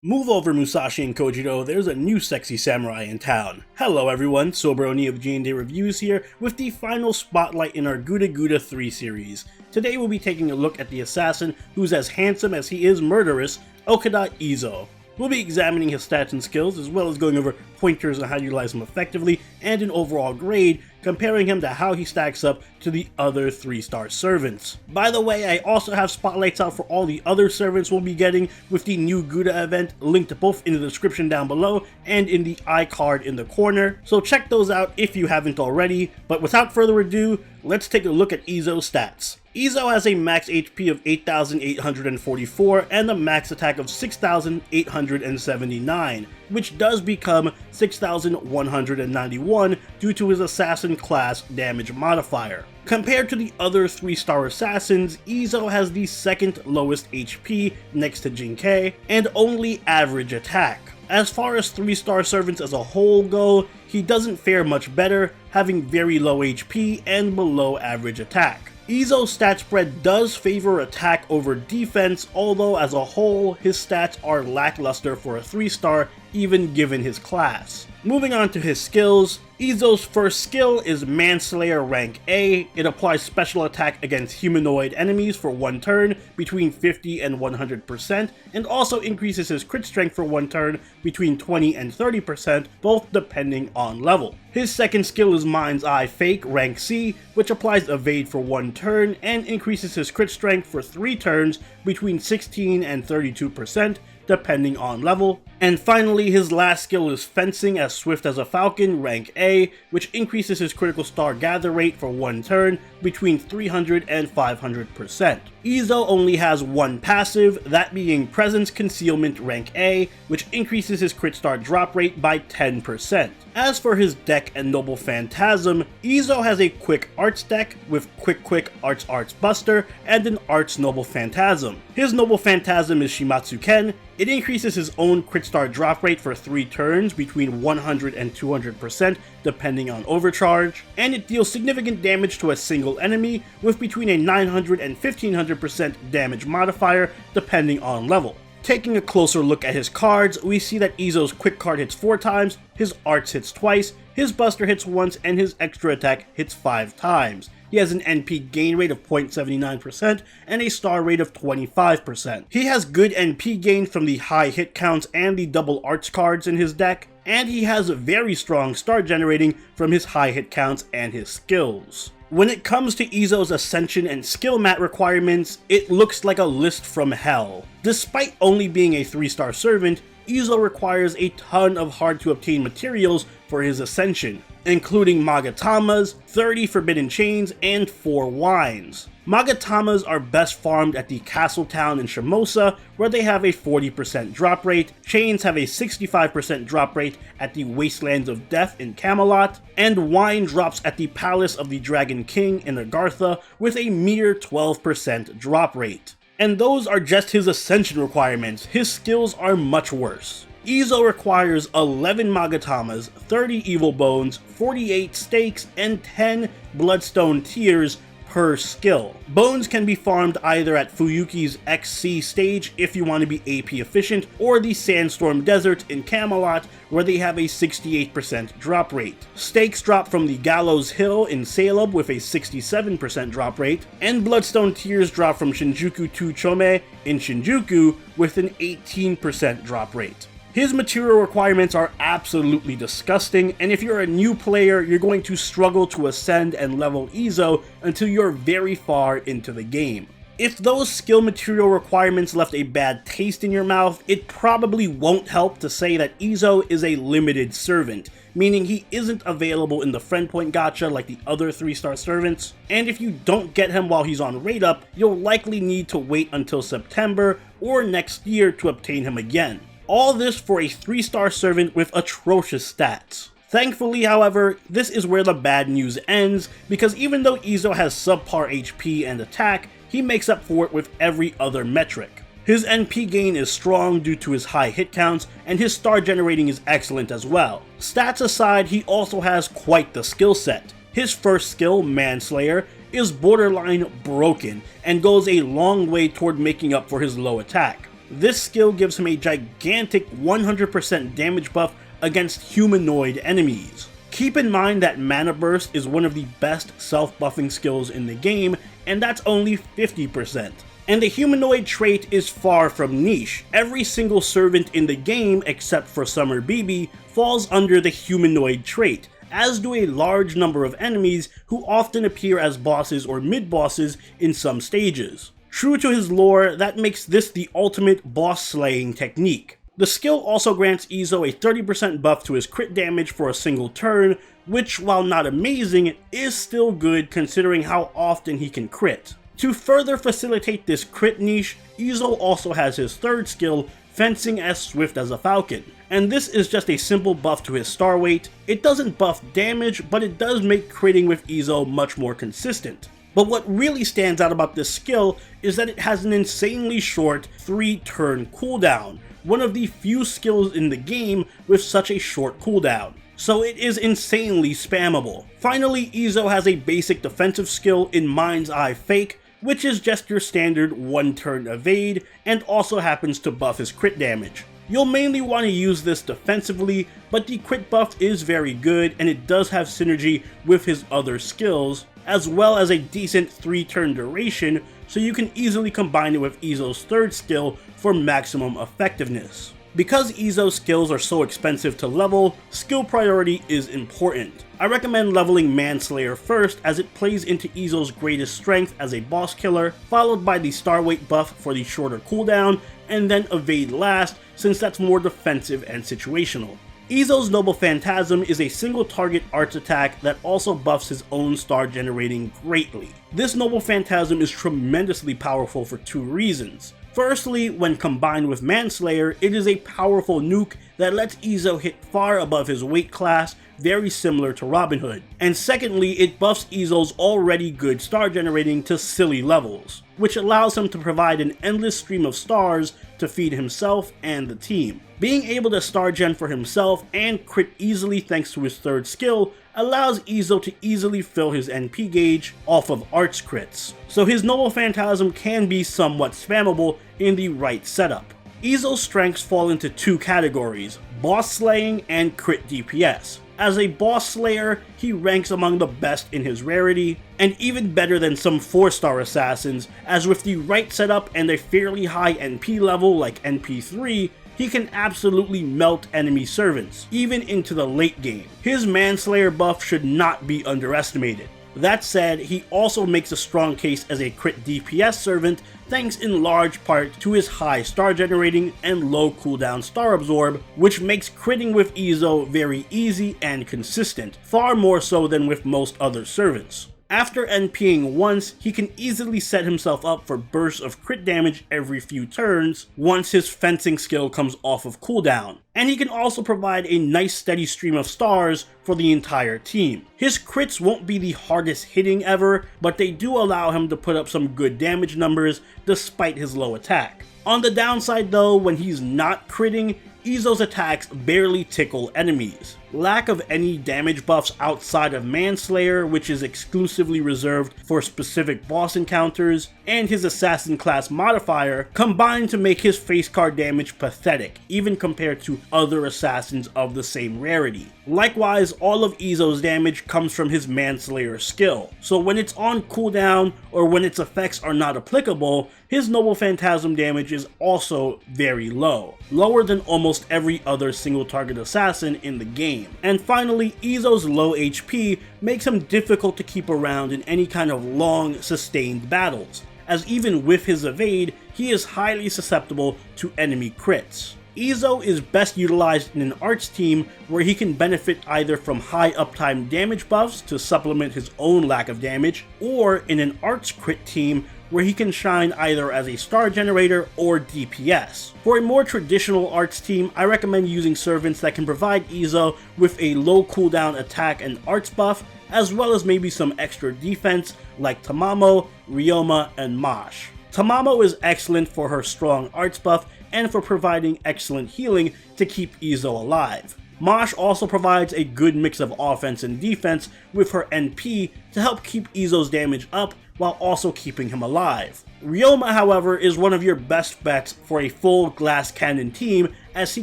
Move over, Musashi and Kojiro, there's a new sexy samurai in town. Hello everyone, Soberoni of G&D Reviews here with the final spotlight in our Guda Guda 3 series. Today we'll be taking a look at the assassin who's as handsome as he is murderous, Okada Izou. We'll be examining his stats and skills, as well as going over pointers on how to utilize him effectively, and an overall grade, comparing him to how he stacks up to the other 3-star servants. By the way, I also have spotlights out for all the other servants we'll be getting with the new Guda event, linked both in the description down below and in the iCard in the corner, so check those out if you haven't already. But without further ado, let's take a look at Izou's stats. Izou has a max HP of 8,844 and a max attack of 6,879, which does become 6,191 due to his assassin class damage modifier. Compared to the other 3-star assassins, Izou has the second lowest HP next to Jinkei and only average attack. As far as 3-star servants as a whole go, he doesn't fare much better, having very low HP and below average attack. Izou's stat spread does favor attack over defense, although as a whole, his stats are lackluster for a 3-star, even given his class. Moving on to his skills, Izou's first skill is Manslayer rank A. It applies special attack against humanoid enemies for 1 turn between 50 and 100%, and also increases his crit strength for 1 turn between 20 and 30%, both depending on level. His second skill is Mind's Eye Fake rank C, which applies evade for 1 turn and increases his crit strength for 3 turns between 16 and 32%, depending on level. And finally, his last skill is Fencing as Swift as a Falcon rank A, which increases his critical star gather rate for 1 turn between 300 and 500%. Izou only has 1 passive, that being Presence Concealment rank A, which increases his crit star drop rate by 10%. As for his deck and Noble Phantasm, Izou has a Quick Arts deck with Quick Arts Buster and an Arts Noble Phantasm. His Noble Phantasm is Shimatsu Ken. It increases his own crit star drop rate for 3 turns between 100 and 200% depending on overcharge, and it deals significant damage to a single enemy with between a 900 and 1500% damage modifier depending on level. Taking a closer look at his cards, we see that Izou's quick card hits 4 times, his arts hits twice, his buster hits once, and his extra attack hits 5 times. He has an NP gain rate of 0.79% and a star rate of 25%. He has good NP gain from the high hit counts and the double arts cards in his deck, and he has very strong star generating from his high hit counts and his skills. When it comes to Izou's Ascension and skill mat requirements, it looks like a list from hell. Despite only being a 3-star servant, Izou requires a ton of hard to obtain materials for his Ascension, including Magatamas, 30 Forbidden Chains, and 4 Wines. Magatamas are best farmed at the Castle Town in Shimosa, where they have a 40% drop rate, Chains have a 65% drop rate at the Wastelands of Death in Camelot, and Wine drops at the Palace of the Dragon King in Agartha with a mere 12% drop rate. And those are just his Ascension requirements. His skills are much worse. Izou requires 11 Magatamas, 30 Evil Bones, 48 Stakes, and 10 Bloodstone Tears per skill. Bones can be farmed either at Fuyuki's XC stage if you want to be AP efficient, or the Sandstorm Desert in Camelot where they have a 68% drop rate. Stakes drop from the Gallows Hill in Salem with a 67% drop rate, and Bloodstone Tears drop from Shinjuku 2 Chome in Shinjuku with an 18% drop rate. His material requirements are absolutely disgusting, and if you're a new player, you're going to struggle to ascend and level Izou until you're very far into the game. If those skill material requirements left a bad taste in your mouth, it probably won't help to say that Izou is a limited servant, meaning he isn't available in the friend point gacha like the other 3-star servants, and if you don't get him while he's on rate up, you'll likely need to wait until September or next year to obtain him again. All this for a 3-star servant with atrocious stats. Thankfully, however, this is where the bad news ends, because even though Izou has subpar HP and attack, he makes up for it with every other metric. His NP gain is strong due to his high hit counts, and his star generating is excellent as well. Stats aside, he also has quite the skill set. His first skill, Manslayer, is borderline broken, and goes a long way toward making up for his low attack. This skill gives him a gigantic 100% damage buff against humanoid enemies. Keep in mind that Mana Burst is one of the best self-buffing skills in the game, and that's only 50%. And the humanoid trait is far from niche. Every single servant in the game, except for Summer BB, falls under the humanoid trait, as do a large number of enemies who often appear as bosses or mid-bosses in some stages. True to his lore, that makes this the ultimate boss slaying technique. The skill also grants Izou a 30% buff to his crit damage for a single turn, which, while not amazing, is still good considering how often he can crit. To further facilitate this crit niche, Izou also has his third skill, Fencing as Swift as a Falcon. And this is just a simple buff to his star weight. It doesn't buff damage, but it does make critting with Izou much more consistent. But what really stands out about this skill is that it has an insanely short 3-turn cooldown, one of the few skills in the game with such a short cooldown. So it is insanely spammable. Finally, Izou has a basic defensive skill in Mind's Eye Fake, which is just your standard 1-turn evade, and also happens to buff his crit damage. You'll mainly want to use this defensively, but the crit buff is very good, and it does have synergy with his other skills, as well as a decent 3-turn duration, so you can easily combine it with Izou's third skill for maximum effectiveness. Because Izou's skills are so expensive to level, skill priority is important. I recommend leveling Manslayer first, as it plays into Izou's greatest strength as a boss killer, followed by the star weight buff for the shorter cooldown, and then evade last, since that's more defensive and situational. Izou's Noble Phantasm is a single target arts attack that also buffs his own star generating greatly. This Noble Phantasm is tremendously powerful for two reasons. Firstly, when combined with Manslayer, it is a powerful nuke that lets Izou hit far above his weight class, very similar to Robin Hood. And secondly, it buffs Izou's already good star generating to silly levels, which allows him to provide an endless stream of stars to feed himself and the team. Being able to star gen for himself and crit easily thanks to his third skill allows Izou to easily fill his NP gauge off of arts crits, so his Noble Phantasm can be somewhat spammable in the right setup. Izou's strengths fall into two categories, boss slaying and crit DPS. As a boss slayer, he ranks among the best in his rarity, and even better than some 4-star assassins, as with the right setup and a fairly high NP level like NP3, he can absolutely melt enemy servants, even into the late game. His Manslayer buff should not be underestimated. That said, he also makes a strong case as a crit DPS servant thanks in large part to his high star generating and low cooldown star absorb, which makes critting with Izou very easy and consistent, far more so than with most other servants. After NPing once, he can easily set himself up for bursts of crit damage every few turns once his fencing skill comes off of cooldown, and he can also provide a nice steady stream of stars for the entire team. His crits won't be the hardest hitting ever, but they do allow him to put up some good damage numbers despite his low attack. On the downside though, when he's not critting, Izou's attacks barely tickle enemies. Lack of any damage buffs outside of Manslayer, which is exclusively reserved for specific boss encounters, and his assassin class modifier combine to make his face card damage pathetic, even compared to other assassins of the same rarity. Likewise, all of Izou's damage comes from his Manslayer skill, so when it's on cooldown or when its effects are not applicable, his Noble Phantasm damage is also very low, lower than almost every other single target assassin in the game. And finally, Izou's low HP makes him difficult to keep around in any kind of long, sustained battles, as even with his evade, he is highly susceptible to enemy crits. Izou is best utilized in an arts team where he can benefit either from high uptime damage buffs to supplement his own lack of damage, or in an arts crit team where he can shine either as a star generator or DPS. For a more traditional arts team, I recommend using servants that can provide Izou with a low cooldown attack and arts buff, as well as maybe some extra defense like Tamamo, Ryoma, and Mosh. Tamamo is excellent for her strong arts buff and for providing excellent healing to keep Izou alive. Mosh also provides a good mix of offense and defense with her NP to help keep Izou's damage up while also keeping him alive. Ryoma, however, is one of your best bets for a full glass cannon team, as he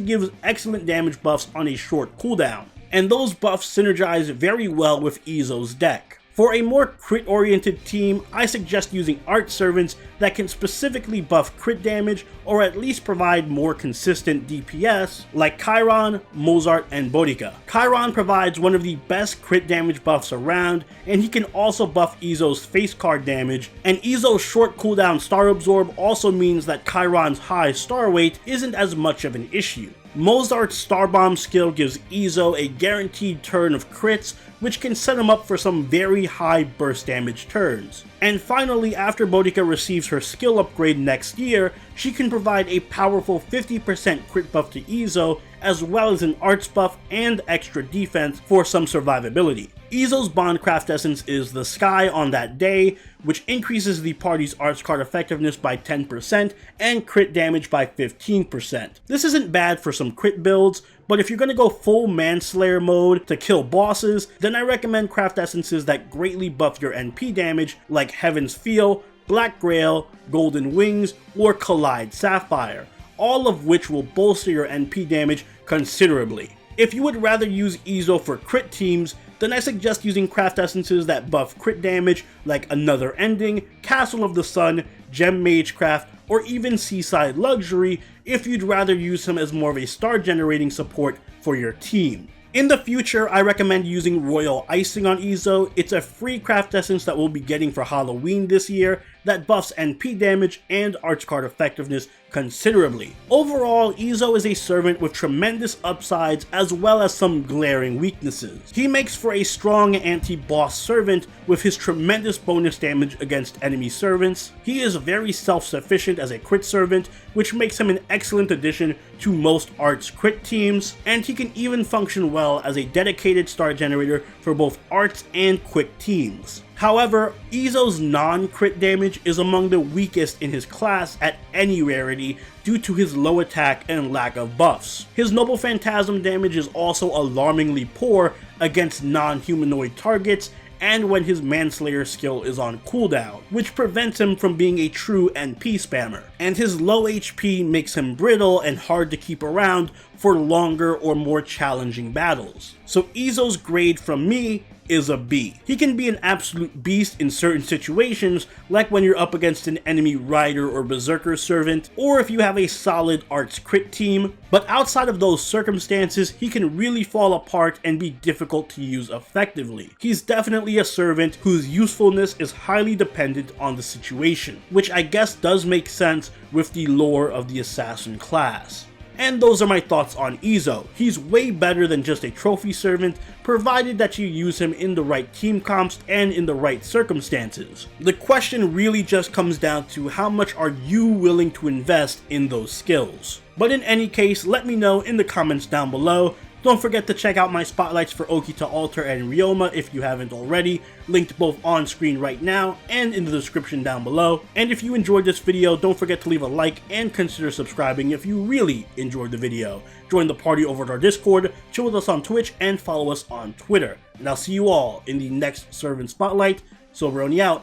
gives excellent damage buffs on a short cooldown, and those buffs synergize very well with Izou's deck. For a more crit-oriented team, I suggest using art servants that can specifically buff crit damage or at least provide more consistent DPS, like Chiron, Mozart, and Boudica. Chiron provides one of the best crit damage buffs around, and he can also buff Izou's face card damage, and Izou's short cooldown star absorb also means that Chiron's high star weight isn't as much of an issue. Mozart's Starbomb skill gives Izou a guaranteed turn of crits, which can set him up for some very high burst damage turns. And finally, after Boudica receives her skill upgrade next year, she can provide a powerful 50% crit buff to Izou, as well as an arts buff and extra defense for some survivability. Izou's Bondcraft Essence is the Sky on that day, which increases the party's arts card effectiveness by 10% and crit damage by 15%. This isn't bad for some crit builds, but if you're going to go full Manslayer mode to kill bosses, then I recommend craft essences that greatly buff your NP damage, like Heaven's Feel, Black Grail, Golden Wings, or Collide Sapphire, all of which will bolster your NP damage considerably. If you would rather use Izou for crit teams, then I suggest using craft essences that buff crit damage like Another Ending, Castle of the Sun, Gem Magecraft, or even Seaside Luxury if you'd rather use him as more of a star generating support for your team. In the future, I recommend using Royal Icing on Izou. It's a free craft essence that we'll be getting for Halloween this year that buffs NP damage and arts card effectiveness considerably. Overall, Izou is a servant with tremendous upsides as well as some glaring weaknesses. He makes for a strong anti-boss servant with his tremendous bonus damage against enemy servants. He is very self-sufficient as a crit servant, which makes him an excellent addition to most arts crit teams, and he can even function well as a dedicated star generator for both arts and quick teams. However, Izou's non-crit damage is among the weakest in his class at any rarity due to his low attack and lack of buffs. His Noble Phantasm damage is also alarmingly poor against non-humanoid targets and when his Manslayer skill is on cooldown, which prevents him from being a true NP spammer. And his low HP makes him brittle and hard to keep around for longer or more challenging battles. So Izou's grade from me is a B. He can be an absolute beast in certain situations, like when you're up against an enemy Rider or Berserker servant, or if you have a solid arts crit team, but outside of those circumstances, he can really fall apart and be difficult to use effectively. He's definitely a servant whose usefulness is highly dependent on the situation, which I guess does make sense with the lore of the assassin class. And those are my thoughts on Izou. He's way better than just a trophy servant, provided that you use him in the right team comps and in the right circumstances. The question really just comes down to how much are you willing to invest in those skills. But in any case, let me know in the comments down below. Don't forget to check out my spotlights for Okita Alter and Ryoma if you haven't already, linked both on screen right now and in the description down below. And if you enjoyed this video, don't forget to leave a like and consider subscribing if you really enjoyed the video. Join the party over at our Discord, chill with us on Twitch, and follow us on Twitter. And I'll see you all in the next Servant Spotlight. Soberoni out.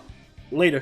Later.